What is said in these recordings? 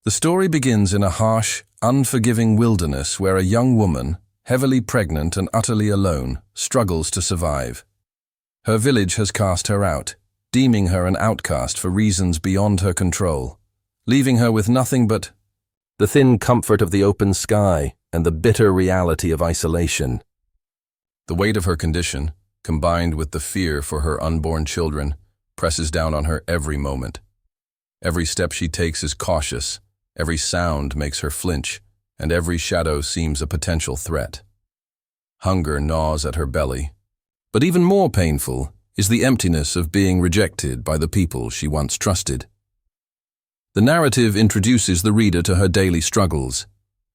The story begins in a harsh, unforgiving wilderness where a young woman, heavily pregnant and utterly alone, struggles to survive. Her village has cast her out, deeming her an outcast for reasons beyond her control, leaving her with nothing but the thin comfort of the open sky and the bitter reality of isolation. The weight of her condition, combined with the fear for her unborn children, presses down on her every moment. Every step she takes is cautious, every sound makes her flinch, and every shadow seems a potential threat. Hunger gnaws at her belly, but even more painful is the emptiness of being rejected by the people she once trusted. The narrative introduces the reader to her daily struggles,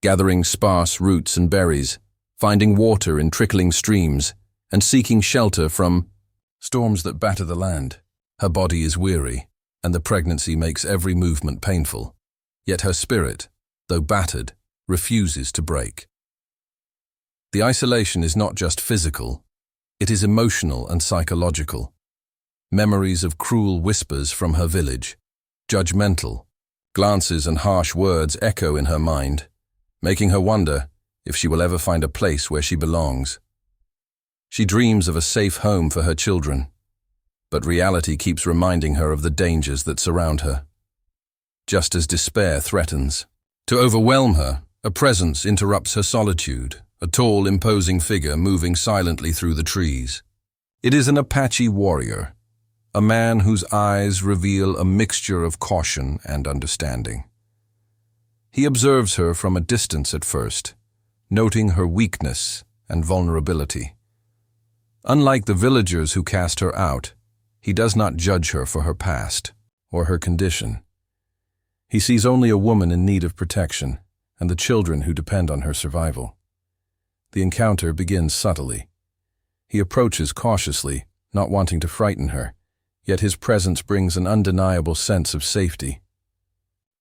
gathering sparse roots and berries, finding water in trickling streams, and seeking shelter from storms that batter the land. Her body is weary, and the pregnancy makes every movement painful. Yet her spirit, though battered, refuses to break. The isolation is not just physical, it is emotional and psychological. Memories of cruel whispers from her village, judgmental, glances and harsh words echo in her mind, making her wonder if she will ever find a place where she belongs. She dreams of a safe home for her children, but reality keeps reminding her of the dangers that surround her. Just as despair threatens to overwhelm her, a presence interrupts her solitude, a tall, imposing figure moving silently through the trees. It is an Apache warrior, a man whose eyes reveal a mixture of caution and understanding. He observes her from a distance at first, noting her weakness and vulnerability. Unlike the villagers who cast her out, he does not judge her for her past or her condition. He sees only a woman in need of protection and the children who depend on her survival. The encounter begins subtly. He approaches cautiously, not wanting to frighten her, yet his presence brings an undeniable sense of safety.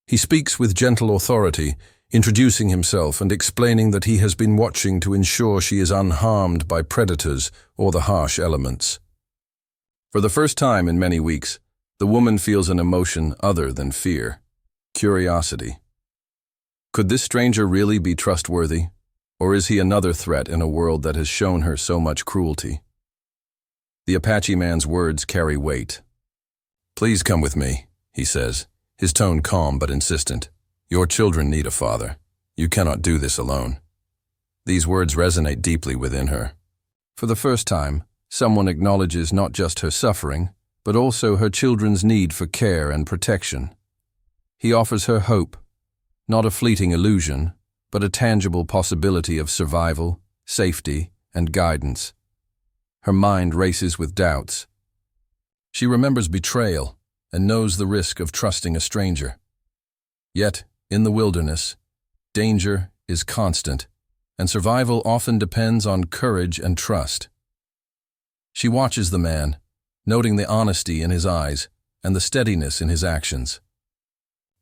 He speaks with gentle authority, introducing himself and explaining that he has been watching to ensure she is unharmed by predators or the harsh elements. For the first time in many weeks, the woman feels an emotion other than fear. Curiosity. Could this stranger really be trustworthy, or is he another threat in a world that has shown her so much cruelty? The Apache man's words carry weight. "Please come with me," he says, his tone calm but insistent. "Your children need a father. You cannot do this alone." These words resonate deeply within her. For the first time, someone acknowledges not just her suffering, but also her children's need for care and protection. He offers her hope, not a fleeting illusion, but a tangible possibility of survival, safety, and guidance. Her mind races with doubts. She remembers betrayal and knows the risk of trusting a stranger. Yet, in the wilderness, danger is constant, and survival often depends on courage and trust. She watches the man, noting the honesty in his eyes and the steadiness in his actions.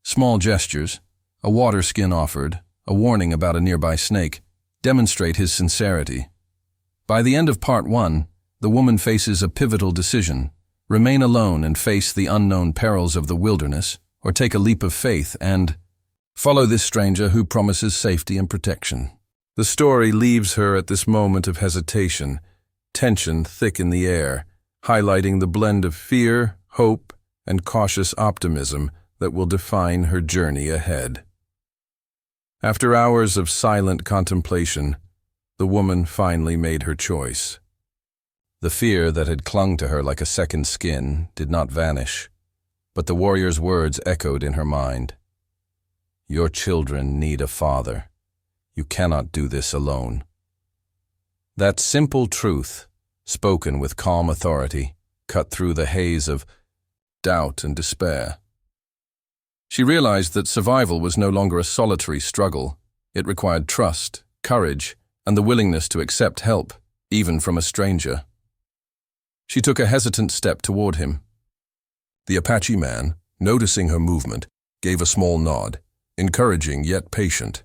Small gestures, a water skin offered, a warning about a nearby snake, demonstrate his sincerity. By the end of part 1, the woman faces a pivotal decision: remain alone and face the unknown perils of the wilderness, or take a leap of faith and follow this stranger who promises safety and protection. The story leaves her at this moment of hesitation, tension thick in the air, highlighting the blend of fear, hope, and cautious optimism that will define her journey ahead. After hours of silent contemplation, the woman finally made her choice. The fear that had clung to her like a second skin did not vanish, but the warrior's words echoed in her mind. "Your children need a father. You cannot do this alone." That simple truth, spoken with calm authority, cut through the haze of doubt and despair. She realized that survival was no longer a solitary struggle. It required trust, courage, and the willingness to accept help, even from a stranger. She took a hesitant step toward him. The Apache man, noticing her movement, gave a small nod, encouraging yet patient.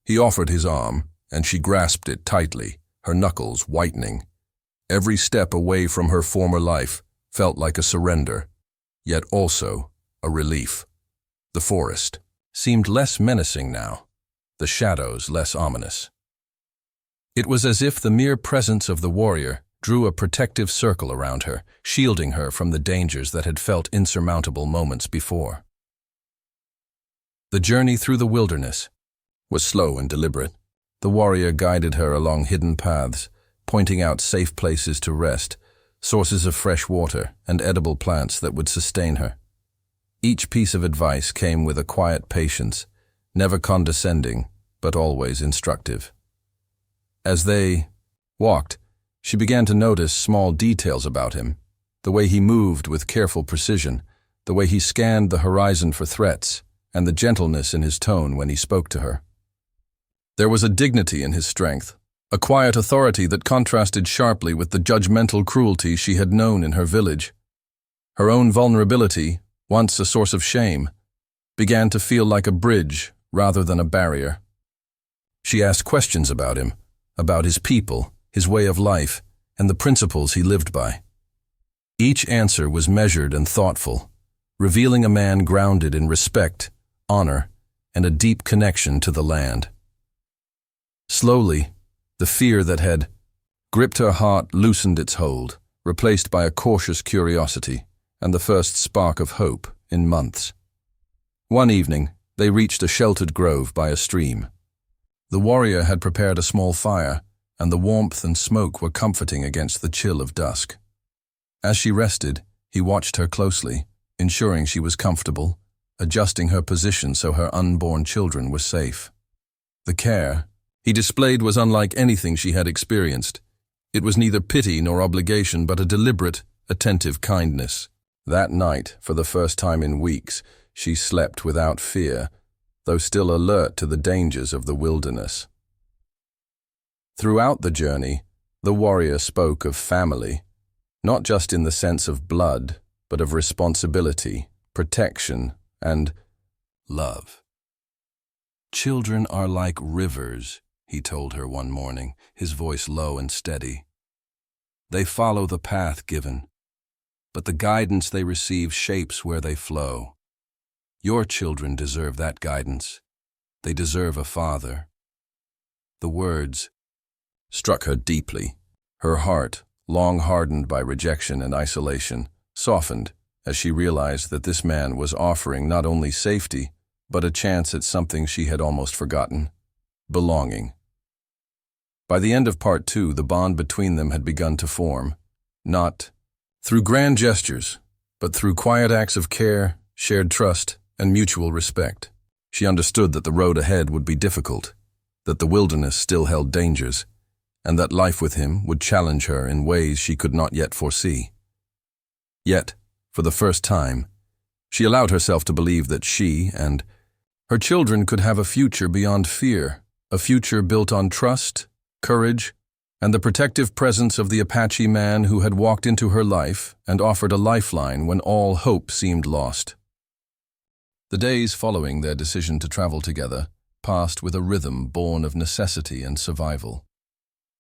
He offered his arm, and she grasped it tightly, her knuckles whitening. Every step away from her former life felt like a surrender, yet also a relief. The forest, seemed less menacing now, the shadows less ominous. It was as if the mere presence of the warrior drew a protective circle around her, shielding her from the dangers that had felt insurmountable moments before. The journey through the wilderness was slow and deliberate. The warrior guided her along hidden paths, pointing out safe places to rest, sources of fresh water, and edible plants that would sustain her. Each piece of advice came with a quiet patience, never condescending, but always instructive. As they walked, she began to notice small details about him, the way he moved with careful precision, the way he scanned the horizon for threats, and the gentleness in his tone when he spoke to her. There was a dignity in his strength, a quiet authority that contrasted sharply with the judgmental cruelty she had known in her village. Her own vulnerability, once a source of shame, began to feel like a bridge rather than a barrier. She asked questions about him, about his people, his way of life, and the principles he lived by. Each answer was measured and thoughtful, revealing a man grounded in respect, honor, and a deep connection to the land. Slowly, the fear that had gripped her heart loosened its hold, replaced by a cautious curiosity and the first spark of hope in months. One evening, they reached a sheltered grove by a stream. The warrior had prepared a small fire, and the warmth and smoke were comforting against the chill of dusk. As she rested, he watched her closely, ensuring she was comfortable, adjusting her position so her unborn children were safe. The care he displayed was unlike anything she had experienced. It was neither pity nor obligation, but a deliberate, attentive kindness. That night, for the first time in weeks, she slept without fear, though still alert to the dangers of the wilderness. Throughout the journey, the warrior spoke of family, not just in the sense of blood, but of responsibility, protection, and love. "Children are like rivers," he told her one morning, his voice low and steady. "They follow the path given, but the guidance they receive shapes where they flow. Your children deserve that guidance. They deserve a father." The words struck her deeply. Her heart, long hardened by rejection and isolation, softened as she realized that this man was offering not only safety, but a chance at something she had almost forgotten: belonging. By the end of part 2, the bond between them had begun to form, not through grand gestures, but through quiet acts of care, shared trust, and mutual respect. She understood that the road ahead would be difficult, that the wilderness still held dangers, and that life with him would challenge her in ways she could not yet foresee. Yet, for the first time, she allowed herself to believe that she and her children could have a future beyond fear, a future built on trust, courage, and the protective presence of the Apache man who had walked into her life and offered a lifeline when all hope seemed lost. The days following their decision to travel together passed with a rhythm born of necessity and survival.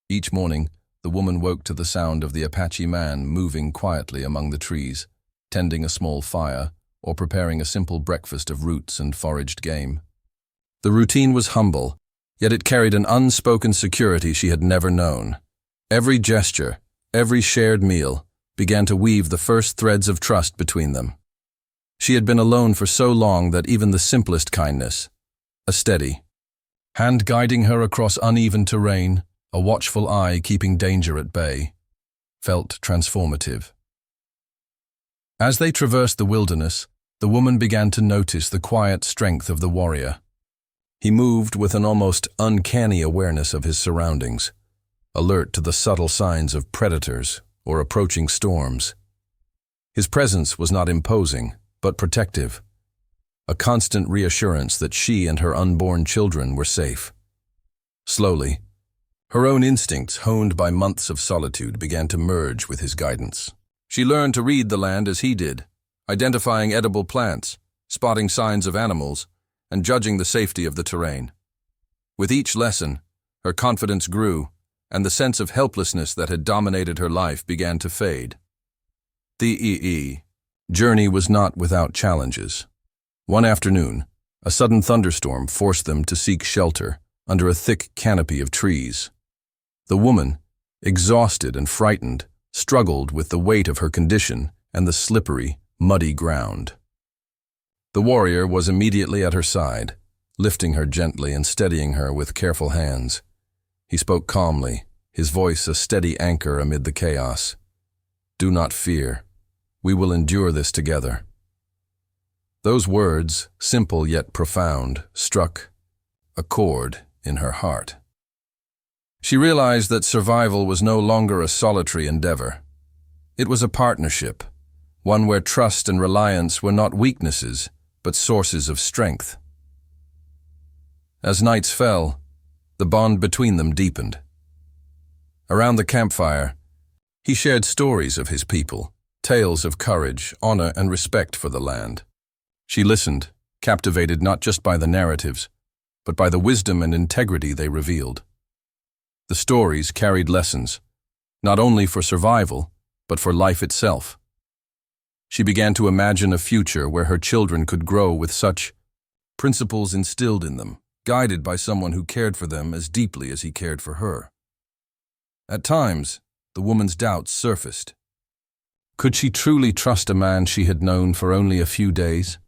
Each morning, the woman woke to the sound of the Apache man moving quietly among the trees, tending a small fire, or preparing a simple breakfast of roots and foraged game. The routine was humble, yet it carried an unspoken security she had never known. Every gesture, every shared meal, began to weave the first threads of trust between them. She had been alone for so long that even the simplest kindness, a steady hand guiding her across uneven terrain, a watchful eye keeping danger at bay, felt transformative. As they traversed the wilderness, the woman began to notice the quiet strength of the warrior. He moved with an almost uncanny awareness of his surroundings, alert to the subtle signs of predators or approaching storms. His presence was not imposing, but protective, a constant reassurance that she and her unborn children were safe. Slowly, her own instincts, honed by months of solitude, began to merge with his guidance. She learned to read the land as he did, identifying edible plants, spotting signs of animals, and judging the safety of the terrain. With each lesson, her confidence grew, and the sense of helplessness that had dominated her life began to fade. The journey was not without challenges. One afternoon, A sudden thunderstorm forced them to seek shelter under a thick canopy of trees. The woman, exhausted and frightened, struggled with the weight of her condition and the slippery, muddy ground. The warrior was immediately at her side, lifting her gently and steadying her with careful hands. He spoke calmly, his voice a steady anchor amid the chaos. "Do not fear. We will endure this together." Those words, simple yet profound, struck a chord in her heart. She realized that survival was no longer a solitary endeavor. It was a partnership, one where trust and reliance were not weaknesses, but sources of strength. As nights fell, the bond between them deepened. Around the campfire, he shared stories of his people, tales of courage, honor, and respect for the land. She listened, captivated not just by the narratives, but by the wisdom and integrity they revealed. The stories carried lessons, not only for survival, but for life itself. She began to imagine a future where her children could grow with such principles instilled in them, guided by someone who cared for them as deeply as he cared for her. At times, the woman's doubts surfaced. Could she truly trust a man she had known for only a few days?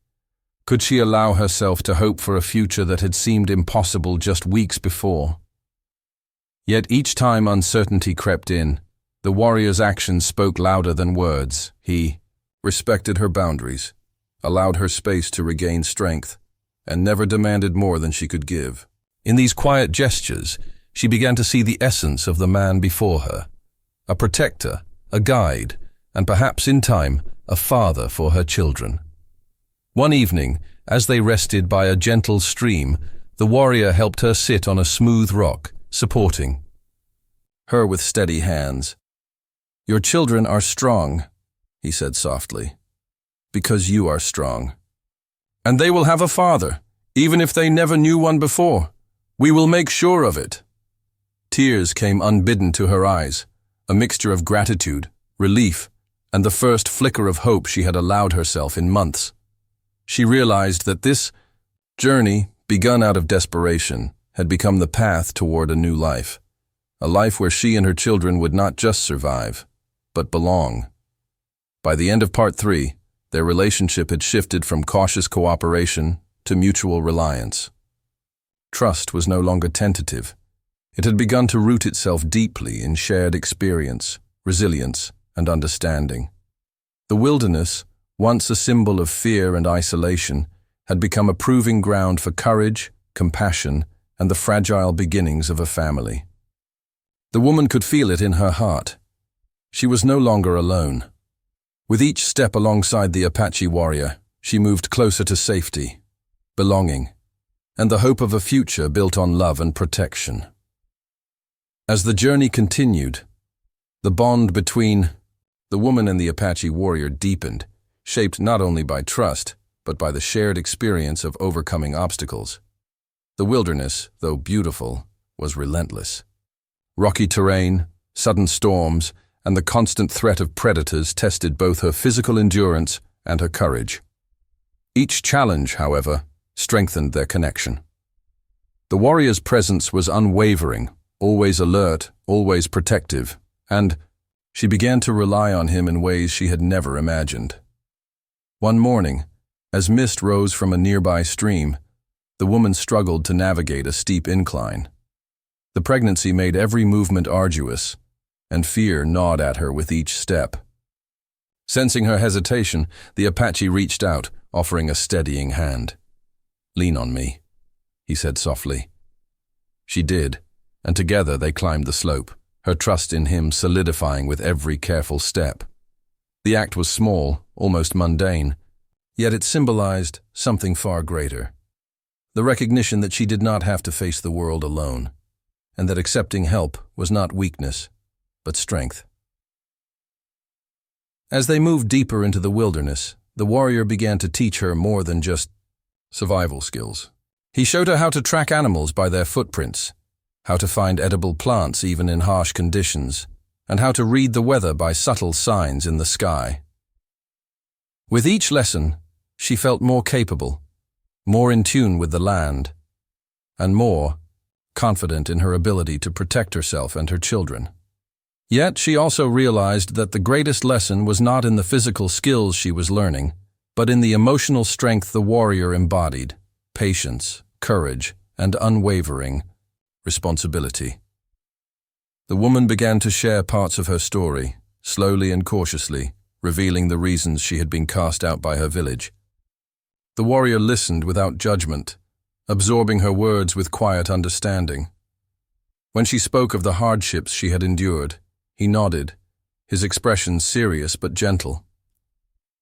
Could she allow herself to hope for a future that had seemed impossible just weeks before? Yet each time uncertainty crept in, the warrior's actions spoke louder than words. He respected her boundaries, allowed her space to regain strength, and never demanded more than she could give. In these quiet gestures, she began to see the essence of the man before her, a protector, a guide, and perhaps in time, a father for her children. One evening, as they rested by a gentle stream, the warrior helped her sit on a smooth rock, supporting her with steady hands. "Your children are strong," he said softly, "because you are strong. And they will have a father, even if they never knew one before. We will make sure of it." Tears came unbidden to her eyes, a mixture of gratitude, relief, and the first flicker of hope she had allowed herself in months. She realized that this journey, begun out of desperation, had become the path toward a new life, a life where she and her children would not just survive, but belong. By the end of part 3, their relationship had shifted from cautious cooperation to mutual reliance. Trust was no longer tentative. It had begun to root itself deeply in shared experience, resilience, and understanding. The wilderness, once a symbol of fear and isolation, had become a proving ground for courage, compassion, and the fragile beginnings of a family. The woman could feel it in her heart. She was no longer alone. With each step alongside the Apache warrior, she moved closer to safety, belonging, and the hope of a future built on love and protection. As the journey continued, the bond between the woman and the Apache warrior deepened, shaped not only by trust, but by the shared experience of overcoming obstacles. The wilderness, though beautiful, was relentless. Rocky terrain, sudden storms, and the constant threat of predators tested both her physical endurance and her courage. Each challenge, however, strengthened their connection. The warrior's presence was unwavering, always alert, always protective, and she began to rely on him in ways she had never imagined. One morning, as mist rose from a nearby stream, the woman struggled to navigate a steep incline. The pregnancy made every movement arduous, and fear gnawed at her with each step. Sensing her hesitation, the Apache reached out, offering a steadying hand. "Lean on me," he said softly. She did, and together they climbed the slope, her trust in him solidifying with every careful step. The act was small, almost mundane, yet it symbolized something far greater. The recognition that she did not have to face the world alone, and that accepting help was not weakness, but strength. As they moved deeper into the wilderness, the warrior began to teach her more than just survival skills. He showed her how to track animals by their footprints, how to find edible plants even in harsh conditions, and how to read the weather by subtle signs in the sky. With each lesson, she felt more capable, more in tune with the land, and more confident in her ability to protect herself and her children. Yet she also realized that the greatest lesson was not in the physical skills she was learning, but in the emotional strength the warrior embodied: patience, courage, and unwavering responsibility. The woman began to share parts of her story, slowly and cautiously, revealing the reasons she had been cast out by her village. The warrior listened without judgment, absorbing her words with quiet understanding. When she spoke of the hardships she had endured, he nodded, his expression serious but gentle.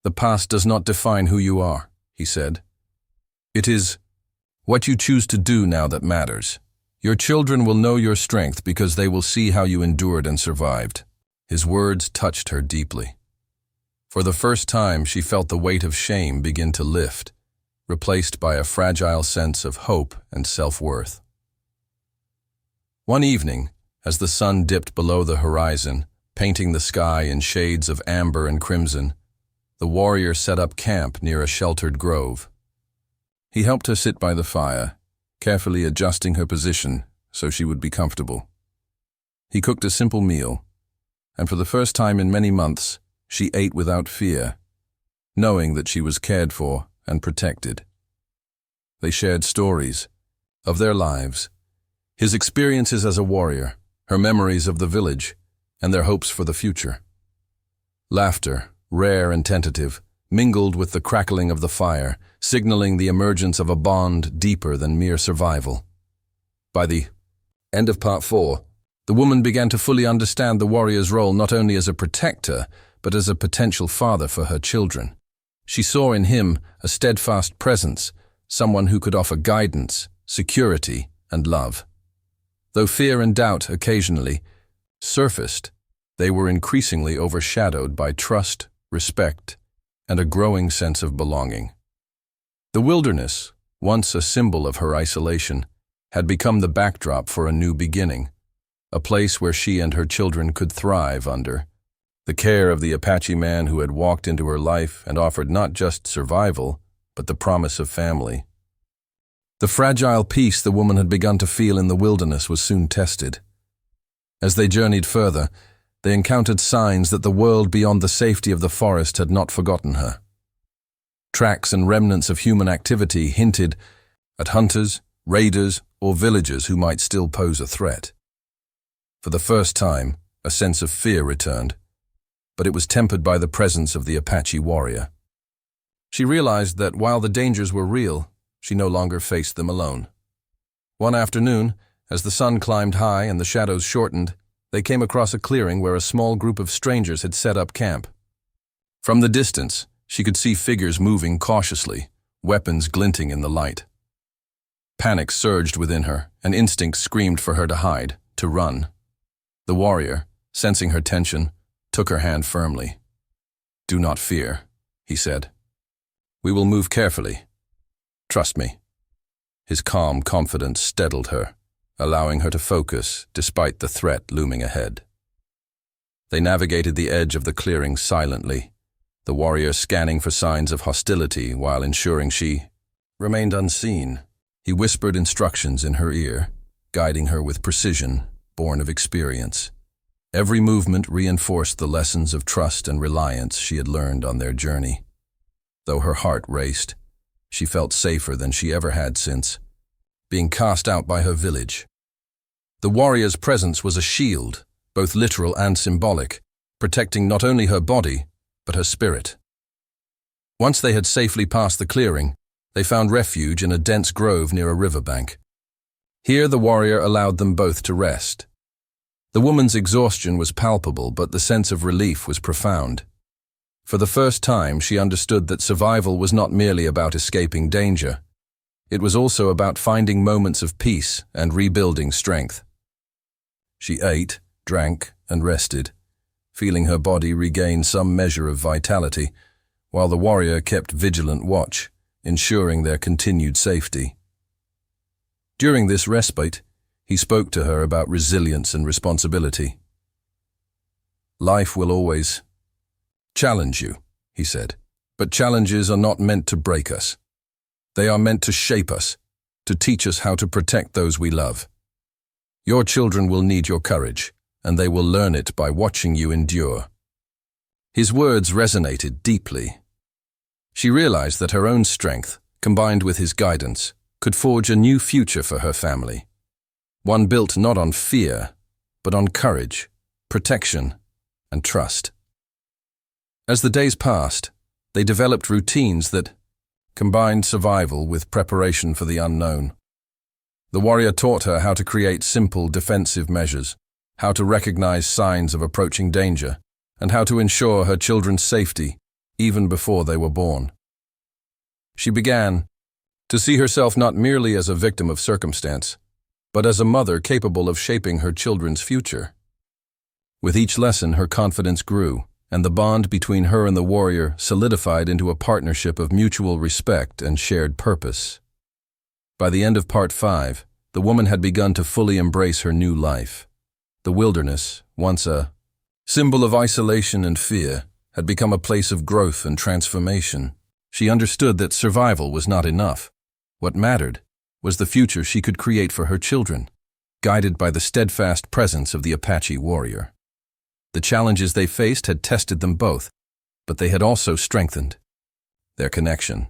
"The past does not define who you are," he said. "It is what you choose to do now that matters. Your children will know your strength because they will see how you endured and survived." His words touched her deeply. For the first time, she felt the weight of shame begin to lift, replaced by a fragile sense of hope and self-worth. One evening, as the sun dipped below the horizon, painting the sky in shades of amber and crimson, the warrior set up camp near a sheltered grove. He helped her sit by the fire, carefully adjusting her position so she would be comfortable. He cooked a simple meal, and for the first time in many months, she ate without fear, knowing that she was cared for and protected. They shared stories of their lives, his experiences as a warrior, her memories of the village, and their hopes for the future. Laughter, rare and tentative, mingled with the crackling of the fire, signaling the emergence of a bond deeper than mere survival. By the end of part 4, the woman began to fully understand the warrior's role not only as a protector, but as a potential father for her children. She saw in him a steadfast presence, someone who could offer guidance, security, and love. Though fear and doubt occasionally surfaced, they were increasingly overshadowed by trust, respect, and a growing sense of belonging. The wilderness, once a symbol of her isolation, had become the backdrop for a new beginning, a place where she and her children could thrive under the care of the Apache man who had walked into her life and offered not just survival, but the promise of family. The fragile peace the woman had begun to feel in the wilderness was soon tested. As they journeyed further, they encountered signs that the world beyond the safety of the forest had not forgotten her. Tracks and remnants of human activity hinted at hunters, raiders, or villagers who might still pose a threat. For the first time, a sense of fear returned, but it was tempered by the presence of the Apache warrior. She realized that while the dangers were real, she no longer faced them alone. One afternoon, as the sun climbed high and the shadows shortened, they came across a clearing where a small group of strangers had set up camp. From the distance, she could see figures moving cautiously, weapons glinting in the light. Panic surged within her, and instinct screamed for her to hide, to run. The warrior, sensing her tension, took her hand firmly. "Do not fear," he said. "We will move carefully. Trust me." His calm confidence steadied her, allowing her to focus despite the threat looming ahead. They navigated the edge of the clearing silently, the warrior scanning for signs of hostility while ensuring she remained unseen. He whispered instructions in her ear, guiding her with precision, born of experience. Every movement reinforced the lessons of trust and reliance she had learned on their journey. Though her heart raced, she felt safer than she ever had since being cast out by her village. The warrior's presence was a shield, both literal and symbolic, protecting not only her body, but her spirit. Once they had safely passed the clearing, they found refuge in a dense grove near a riverbank. Here the warrior allowed them both to rest. The woman's exhaustion was palpable, but the sense of relief was profound. For the first time, she understood that survival was not merely about escaping danger. It was also about finding moments of peace and rebuilding strength. She ate, drank, and rested, feeling her body regain some measure of vitality, while the warrior kept vigilant watch, ensuring their continued safety. During this respite, he spoke to her about resilience and responsibility. "Life will always challenge you," he said, "but challenges are not meant to break us. They are meant to shape us, to teach us how to protect those we love. Your children will need your courage, and they will learn it by watching you endure." His words resonated deeply. She realized that her own strength, combined with his guidance, could forge a new future for her family. One built not on fear, but on courage, protection, and trust. As the days passed, they developed routines that combined survival with preparation for the unknown. The warrior taught her how to create simple defensive measures, how to recognize signs of approaching danger, and how to ensure her children's safety even before they were born. She began to see herself not merely as a victim of circumstance, but as a mother capable of shaping her children's future. With each lesson, her confidence grew, and the bond between her and the warrior solidified into a partnership of mutual respect and shared purpose. By the end of Part 5, the woman had begun to fully embrace her new life. The wilderness, once a symbol of isolation and fear, had become a place of growth and transformation. She understood that survival was not enough. What mattered was the future she could create for her children, guided by the steadfast presence of the Apache warrior. The challenges they faced had tested them both, but they had also strengthened their connection.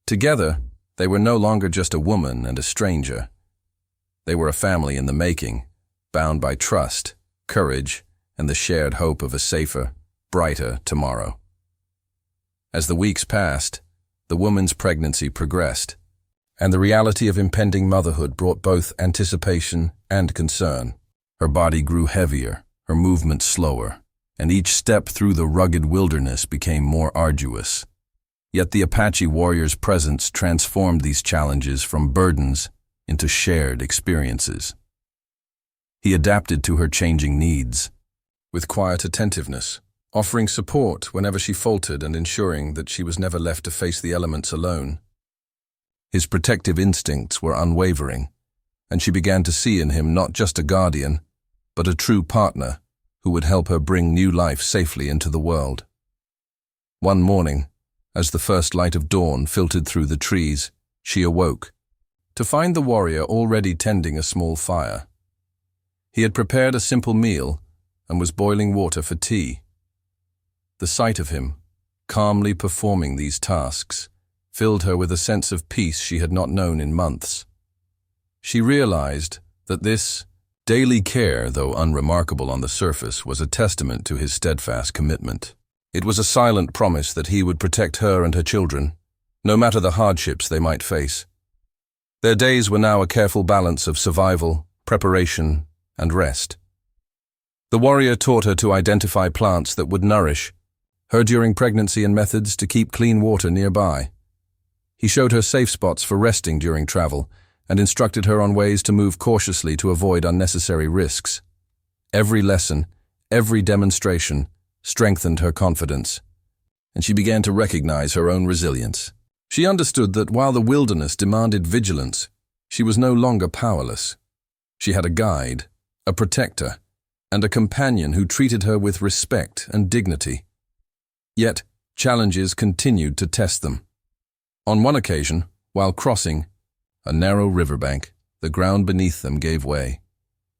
Together, they were no longer just a woman and a stranger. They were a family in the making, bound by trust, courage, and the shared hope of a safer, brighter tomorrow. As the weeks passed, the woman's pregnancy progressed, and the reality of impending motherhood brought both anticipation and concern. Her body grew heavier, her movement slower, and each step through the rugged wilderness became more arduous. Yet the Apache warrior's presence transformed these challenges from burdens into shared experiences. He adapted to her changing needs with quiet attentiveness, offering support whenever she faltered and ensuring that she was never left to face the elements alone. His protective instincts were unwavering, and she began to see in him not just a guardian, but a true partner who would help her bring new life safely into the world. One morning, as the first light of dawn filtered through the trees, she awoke, to find the warrior already tending a small fire. He had prepared a simple meal and was boiling water for tea. The sight of him, calmly performing these tasks, filled her with a sense of peace she had not known in months. She realized that this daily care, though unremarkable on the surface, was a testament to his steadfast commitment. It was a silent promise that he would protect her and her children, no matter the hardships they might face. Their days were now a careful balance of survival, preparation, and rest. The warrior taught her to identify plants that would nourish her during pregnancy and methods to keep clean water nearby. He showed her safe spots for resting during travel and instructed her on ways to move cautiously to avoid unnecessary risks. Every lesson, every demonstration, strengthened her confidence, and she began to recognize her own resilience. She understood that while the wilderness demanded vigilance, she was no longer powerless. She had a guide, a protector, and a companion who treated her with respect and dignity. Yet, challenges continued to test them. On one occasion, while crossing a narrow riverbank, the ground beneath them gave way.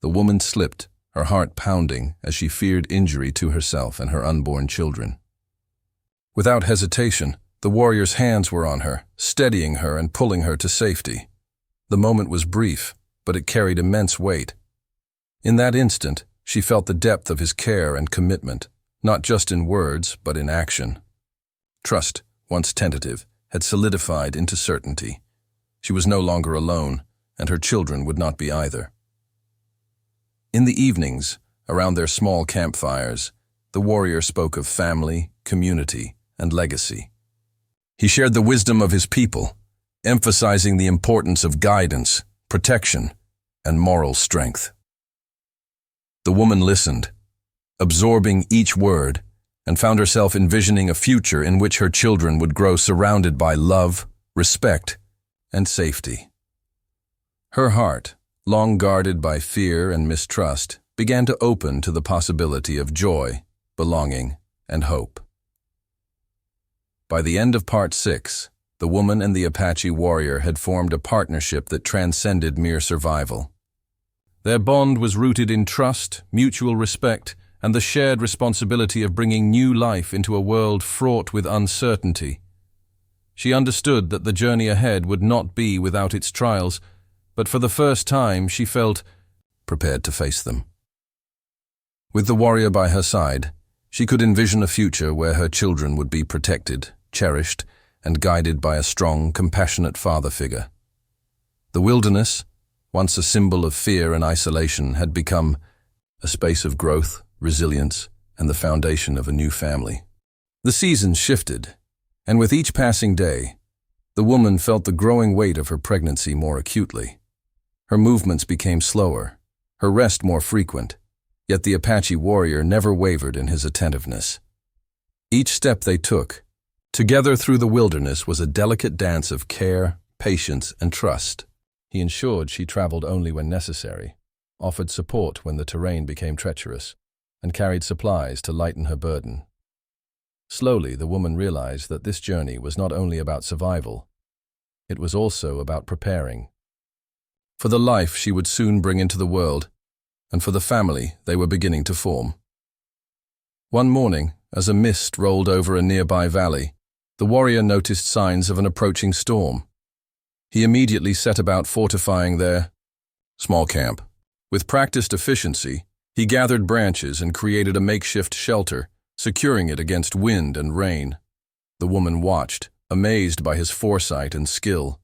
The woman slipped, her heart pounding as she feared injury to herself and her unborn children. Without hesitation, the warrior's hands were on her, steadying her and pulling her to safety. The moment was brief, but it carried immense weight. In that instant, she felt the depth of his care and commitment, not just in words, but in action. Trust, once tentative, had solidified into certainty. She was no longer alone, and her children would not be either. In the evenings, around their small campfires, the warrior spoke of family, community, and legacy. He shared the wisdom of his people, emphasizing the importance of guidance, protection, and moral strength. The woman listened, absorbing each word, and found herself envisioning a future in which her children would grow surrounded by love, respect, and safety. Her heart, long guarded by fear and mistrust, began to open to the possibility of joy, belonging, and hope. By the end of Part 6, the woman and the Apache warrior had formed a partnership that transcended mere survival. Their bond was rooted in trust, mutual respect, and the shared responsibility of bringing new life into a world fraught with uncertainty. She understood that the journey ahead would not be without its trials, but for the first time she felt prepared to face them. With the warrior by her side, she could envision a future where her children would be protected, cherished, and guided by a strong, compassionate father figure. The wilderness, once a symbol of fear and isolation, had become a space of growth, resilience, and the foundation of a new family. The seasons shifted, and with each passing day, the woman felt the growing weight of her pregnancy more acutely. Her movements became slower, her rest more frequent, yet the Apache warrior never wavered in his attentiveness. Each step they took, together through the wilderness, was a delicate dance of care, patience, and trust. He ensured she traveled only when necessary, offered support when the terrain became treacherous, and carried supplies to lighten her burden. Slowly, the woman realized that this journey was not only about survival, it was also about preparing for the life she would soon bring into the world, and for the family they were beginning to form. One morning, as a mist rolled over a nearby valley, the warrior noticed signs of an approaching storm. He immediately set about fortifying their small camp. With practiced efficiency, he gathered branches and created a makeshift shelter, securing it against wind and rain. The woman watched, amazed by his foresight and skill.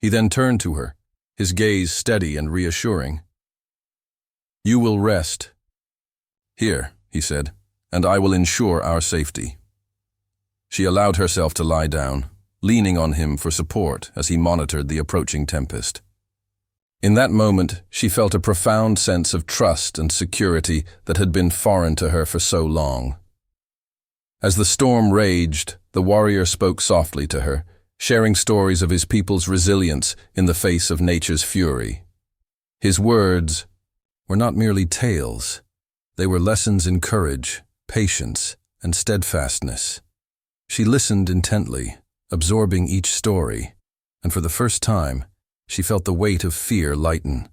He then turned to her, his gaze steady and reassuring. "You will rest here," he said, "and I will ensure our safety." She allowed herself to lie down, leaning on him for support as he monitored the approaching tempest. In that moment, she felt a profound sense of trust and security that had been foreign to her for so long. As the storm raged, the warrior spoke softly to her, sharing stories of his people's resilience in the face of nature's fury. His words were not merely tales. They were lessons in courage, patience, and steadfastness. She listened intently, absorbing each story, and for the first time, she felt the weight of fear lighten.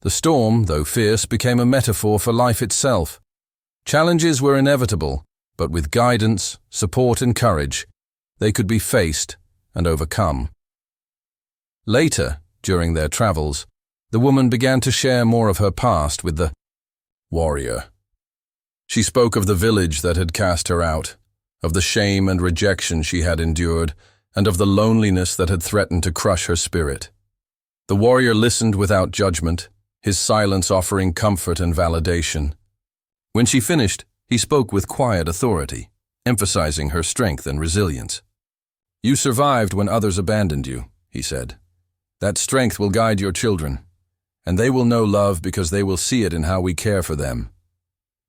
The storm, though fierce, became a metaphor for life itself. Challenges were inevitable, but with guidance, support, and courage, they could be faced and overcome. Later, during their travels, the woman began to share more of her past with the warrior. She spoke of the village that had cast her out, of the shame and rejection she had endured, and of the loneliness that had threatened to crush her spirit. The warrior listened without judgment, his silence offering comfort and validation. When she finished, he spoke with quiet authority, emphasizing her strength and resilience. "You survived when others abandoned you," he said. "That strength will guide your children, and they will know love because they will see it in how we care for them."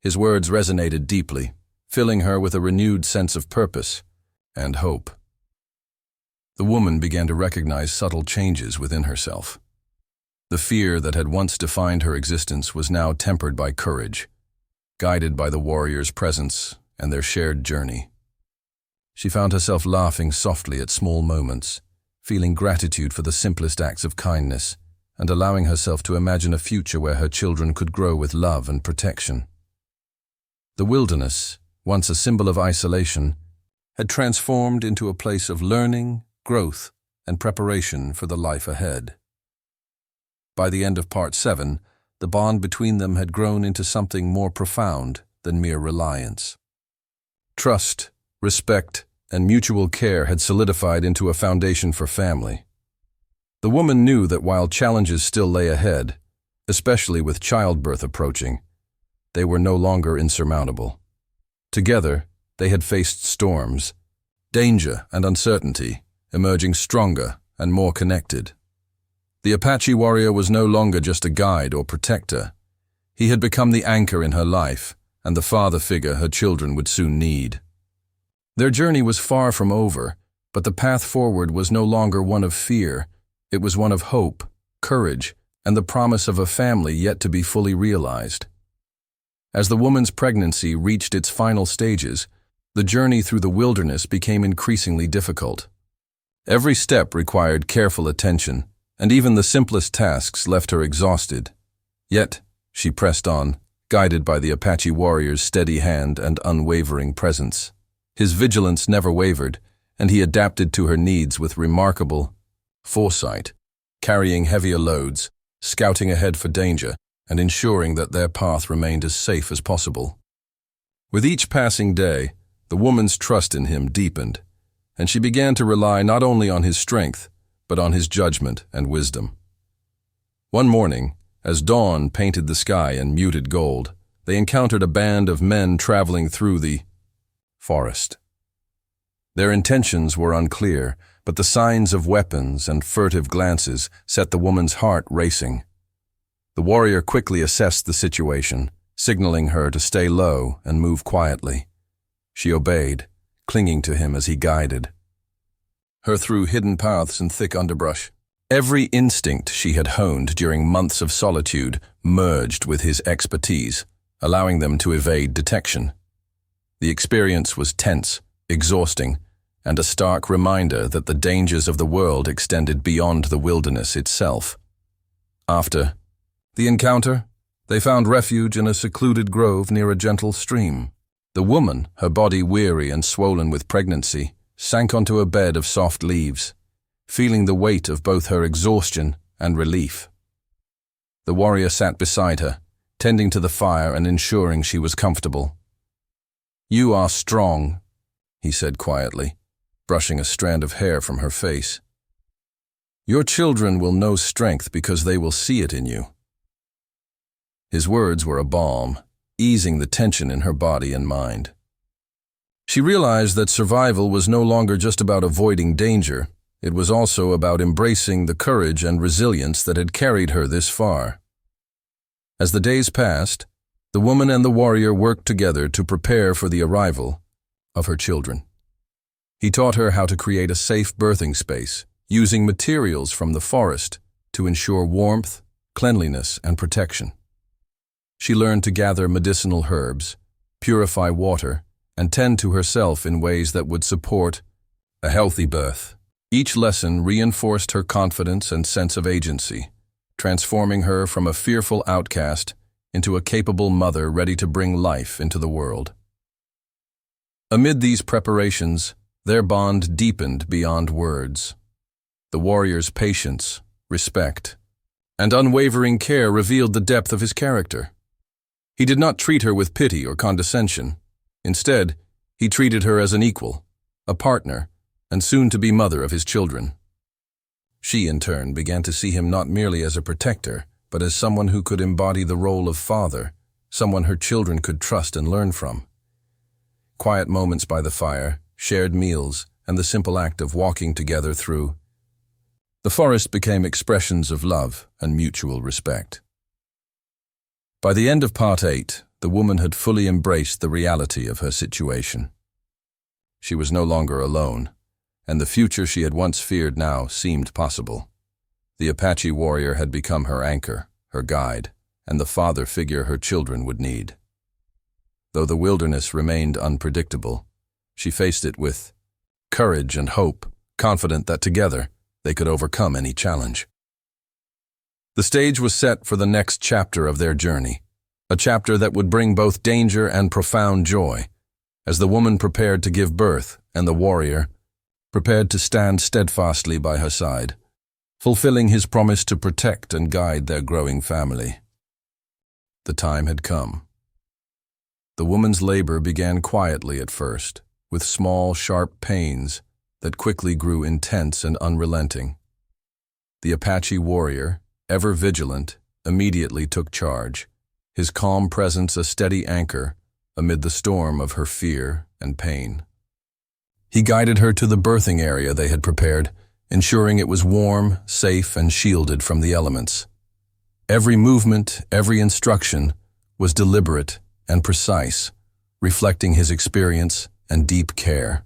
His words resonated deeply, filling her with a renewed sense of purpose and hope. The woman began to recognize subtle changes within herself. The fear that had once defined her existence was now tempered by courage, guided by the warrior's presence and their shared journey. She found herself laughing softly at small moments, feeling gratitude for the simplest acts of kindness, and allowing herself to imagine a future where her children could grow with love and protection. The wilderness, once a symbol of isolation, had transformed into a place of learning, growth, and preparation for the life ahead. By the end of Part 7, the bond between them had grown into something more profound than mere reliance. Trust, respect, and mutual care had solidified into a foundation for family. The woman knew that while challenges still lay ahead, especially with childbirth approaching, they were no longer insurmountable. Together, they had faced storms, danger, and uncertainty, emerging stronger and more connected. The Apache warrior was no longer just a guide or protector. He had become the anchor in her life and the father figure her children would soon need. Their journey was far from over, but the path forward was no longer one of fear. It was one of hope, courage, and the promise of a family yet to be fully realized. As the woman's pregnancy reached its final stages, the journey through the wilderness became increasingly difficult. Every step required careful attention, and even the simplest tasks left her exhausted. Yet, she pressed on, guided by the Apache warrior's steady hand and unwavering presence. His vigilance never wavered, and he adapted to her needs with remarkable foresight, carrying heavier loads, scouting ahead for danger, and ensuring that their path remained as safe as possible. With each passing day, the woman's trust in him deepened, and she began to rely not only on his strength, but on his judgment and wisdom. One morning, as dawn painted the sky in muted gold, they encountered a band of men traveling through the forest. Their intentions were unclear, but the signs of weapons and furtive glances set the woman's heart racing. The warrior quickly assessed the situation, signaling her to stay low and move quietly. She obeyed, clinging to him as he guided her through hidden paths and thick underbrush. Every instinct she had honed during months of solitude merged with his expertise, allowing them to evade detection. The experience was tense, exhausting, and a stark reminder that the dangers of the world extended beyond the wilderness itself. After the encounter, they found refuge in a secluded grove near a gentle stream. The woman, her body weary and swollen with pregnancy, sank onto a bed of soft leaves, feeling the weight of both her exhaustion and relief. The warrior sat beside her, tending to the fire and ensuring she was comfortable. "You are strong," he said quietly, brushing a strand of hair from her face. "Your children will know strength because they will see it in you." His words were a balm, easing the tension in her body and mind. She realized that survival was no longer just about avoiding danger. It was also about embracing the courage and resilience that had carried her this far. As the days passed, the woman and the warrior worked together to prepare for the arrival of her children. He taught her how to create a safe birthing space, using materials from the forest to ensure warmth, cleanliness, and protection. She learned to gather medicinal herbs, purify water, and tend to herself in ways that would support a healthy birth. Each lesson reinforced her confidence and sense of agency, transforming her from a fearful outcast into a capable mother ready to bring life into the world. Amid these preparations, their bond deepened beyond words. The warrior's patience, respect, and unwavering care revealed the depth of his character. He did not treat her with pity or condescension. Instead, he treated her as an equal, a partner, and soon-to-be mother of his children. She, in turn, began to see him not merely as a protector, but as someone who could embody the role of father, someone her children could trust and learn from. Quiet moments by the fire, shared meals, and the simple act of walking together through the forest became expressions of love and mutual respect. By the end of Part 8, the woman had fully embraced the reality of her situation. She was no longer alone, and the future she had once feared now seemed possible. The Apache warrior had become her anchor, her guide, and the father figure her children would need. Though the wilderness remained unpredictable, she faced it with courage and hope, confident that together they could overcome any challenge. The stage was set for the next chapter of their journey, a chapter that would bring both danger and profound joy, as the woman prepared to give birth and the warrior prepared to stand steadfastly by her side, fulfilling his promise to protect and guide their growing family. The time had come. The woman's labor began quietly at first, with small, sharp pains that quickly grew intense and unrelenting. The Apache warrior, ever vigilant, immediately took charge, his calm presence a steady anchor amid the storm of her fear and pain. He guided her to the birthing area they had prepared, ensuring it was warm, safe, and shielded from the elements. Every movement, every instruction was deliberate and precise, reflecting his experience and deep care.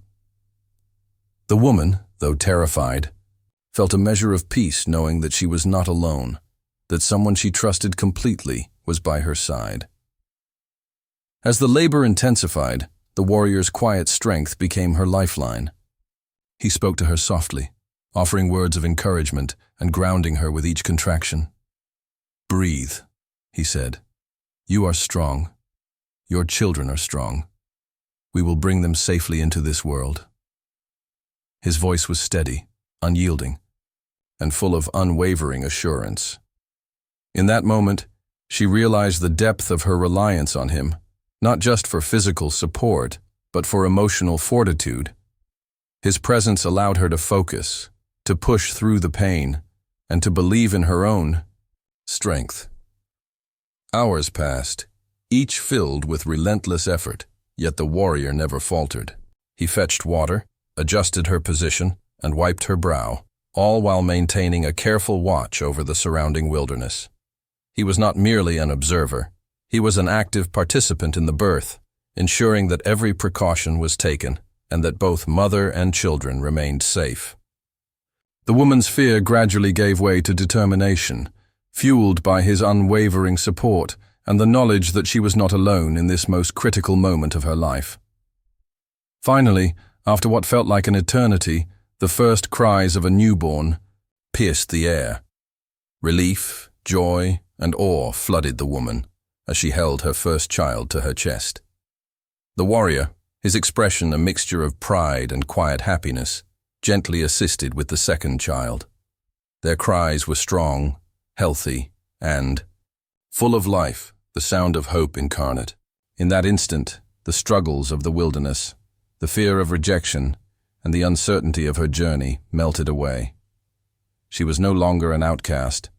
The woman, though terrified, felt a measure of peace knowing that she was not alone, that someone she trusted completely was by her side. As the labor intensified, the warrior's quiet strength became her lifeline. He spoke to her softly, offering words of encouragement and grounding her with each contraction. "Breathe," he said. "You are strong. Your children are strong. We will bring them safely into this world." His voice was steady, unyielding, and full of unwavering assurance. In that moment, she realized the depth of her reliance on him, not just for physical support, but for emotional fortitude. His presence allowed her to focus, to push through the pain, and to believe in her own strength. Hours passed, each filled with relentless effort, yet the warrior never faltered. He fetched water, adjusted her position, and wiped her brow, all while maintaining a careful watch over the surrounding wilderness. He was not merely an observer. He was an active participant in the birth, ensuring that every precaution was taken and that both mother and children remained safe. The woman's fear gradually gave way to determination, fueled by his unwavering support and the knowledge that she was not alone in this most critical moment of her life. Finally, after what felt like an eternity, the first cries of a newborn pierced the air. Relief, joy, and awe flooded the woman as she held her first child to her chest. The warrior, his expression a mixture of pride and quiet happiness, gently assisted with the second child. Their cries were strong, healthy, and full of life, the sound of hope incarnate. In that instant, the struggles of the wilderness, the fear of rejection, and the uncertainty of her journey melted away. She was no longer an outcast.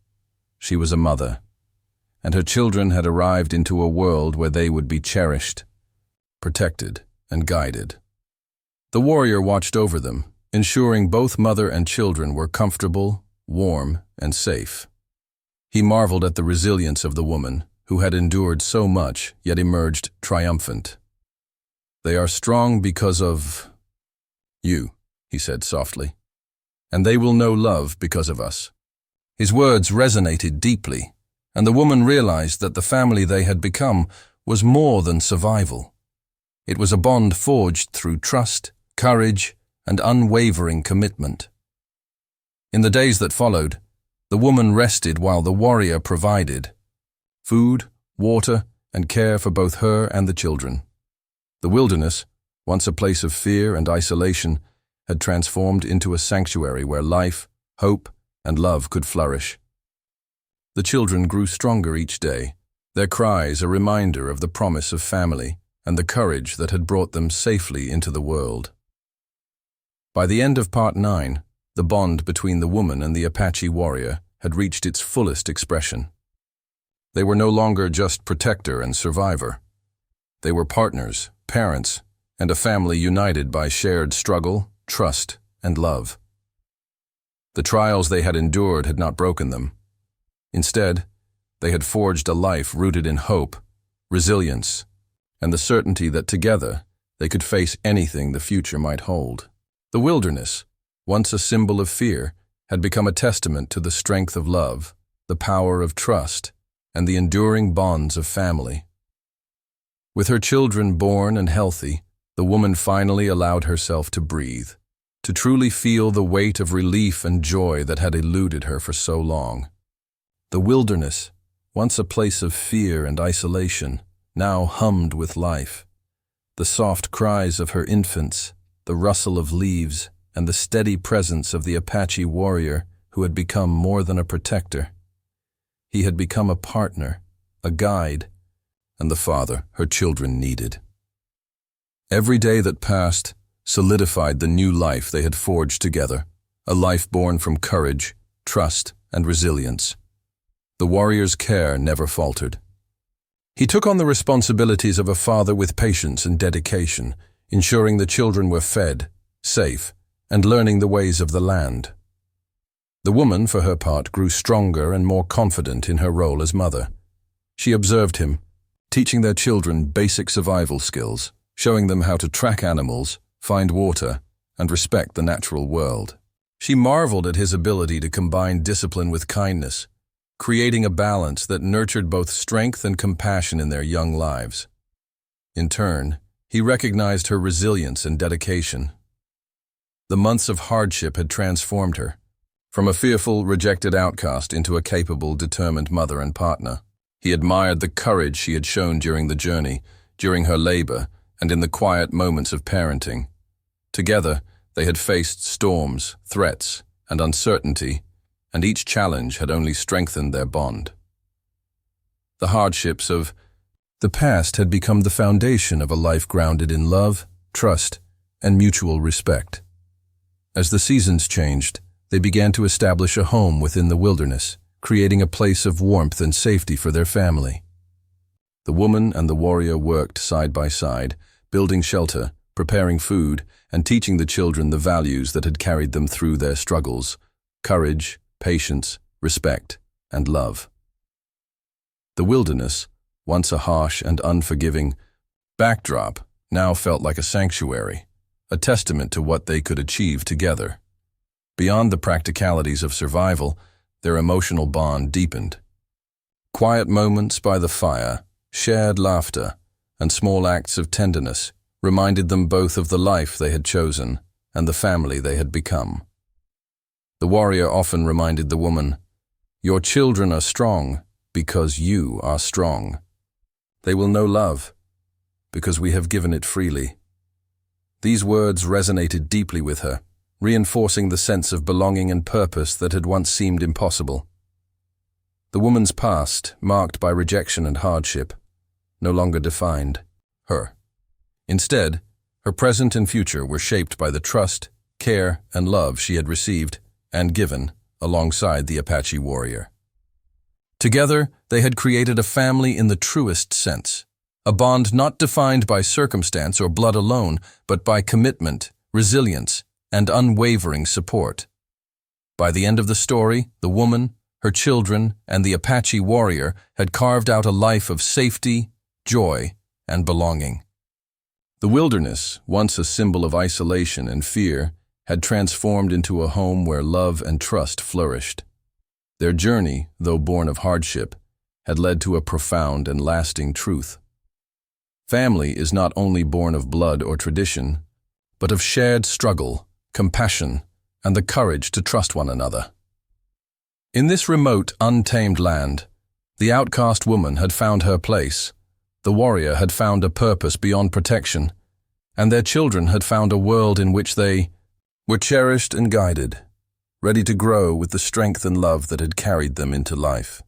She was a mother, and her children had arrived into a world where they would be cherished, protected, and guided. The warrior watched over them, ensuring both mother and children were comfortable, warm, and safe. He marveled at the resilience of the woman, who had endured so much yet emerged triumphant. "They are strong because of you," he said softly, "and they will know love because of us." His words resonated deeply, and the woman realized that the family they had become was more than survival. It was a bond forged through trust, courage, and unwavering commitment. In the days that followed, the woman rested while the warrior provided food, water, and care for both her and the children. The wilderness, once a place of fear and isolation, had transformed into a sanctuary where life, hope, and love could flourish. The children grew stronger each day, their cries a reminder of the promise of family and the courage that had brought them safely into the world. By the end of Part 9, the bond between the woman and the Apache warrior had reached its fullest expression. They were no longer just protector and survivor. They were partners, parents, and a family united by shared struggle, trust, and love. The trials they had endured had not broken them. Instead, they had forged a life rooted in hope, resilience, and the certainty that together they could face anything the future might hold. The wilderness, once a symbol of fear, had become a testament to the strength of love, the power of trust, and the enduring bonds of family. With her children born and healthy, the woman finally allowed herself to breathe, to truly feel the weight of relief and joy that had eluded her for so long. The wilderness, once a place of fear and isolation, now hummed with life. The soft cries of her infants, the rustle of leaves, and the steady presence of the Apache warrior who had become more than a protector. He had become a partner, a guide, and the father her children needed. Every day that passed solidified the new life they had forged together, a life born from courage, trust, and resilience. The warrior's care never faltered. He took on the responsibilities of a father with patience and dedication, ensuring the children were fed, safe, and learning the ways of the land. The woman, for her part, grew stronger and more confident in her role as mother. She observed him, teaching their children basic survival skills, showing them how to track animals, find water, and respect the natural world. She marveled at his ability to combine discipline with kindness, creating a balance that nurtured both strength and compassion in their young lives. In turn, he recognized her resilience and dedication. The months of hardship had transformed her, from a fearful, rejected outcast into a capable, determined mother and partner. He admired the courage she had shown during the journey, during her labor, and in the quiet moments of parenting. Together, they had faced storms, threats, and uncertainty, and each challenge had only strengthened their bond. The hardships of the past had become the foundation of a life grounded in love, trust, and mutual respect. As the seasons changed, they began to establish a home within the wilderness, creating a place of warmth and safety for their family. The woman and the warrior worked side by side, building shelter, preparing food, and teaching the children the values that had carried them through their struggles: courage, patience, respect, and love. The wilderness, once a harsh and unforgiving backdrop, now felt like a sanctuary, a testament to what they could achieve together. Beyond the practicalities of survival, their emotional bond deepened. Quiet moments by the fire, shared laughter, and small acts of tenderness reminded them both of the life they had chosen and the family they had become. The warrior often reminded the woman, "Your children are strong because you are strong. They will know love because we have given it freely." These words resonated deeply with her, reinforcing the sense of belonging and purpose that had once seemed impossible. The woman's past, marked by rejection and hardship, no longer defined her. Instead, her present and future were shaped by the trust, care, and love she had received and given alongside the Apache warrior. Together, they had created a family in the truest sense, a bond not defined by circumstance or blood alone, but by commitment, resilience, and unwavering support. By the end of the story, the woman, her children, and the Apache warrior had carved out a life of safety, joy, and belonging. The wilderness, once a symbol of isolation and fear, had transformed into a home where love and trust flourished. Their journey, though born of hardship, had led to a profound and lasting truth. Family is not only born of blood or tradition, but of shared struggle, compassion, and the courage to trust one another. In this remote, untamed land, the outcast woman had found her place, the warrior had found a purpose beyond protection, and their children had found a world in which they were cherished and guided, ready to grow with the strength and love that had carried them into life.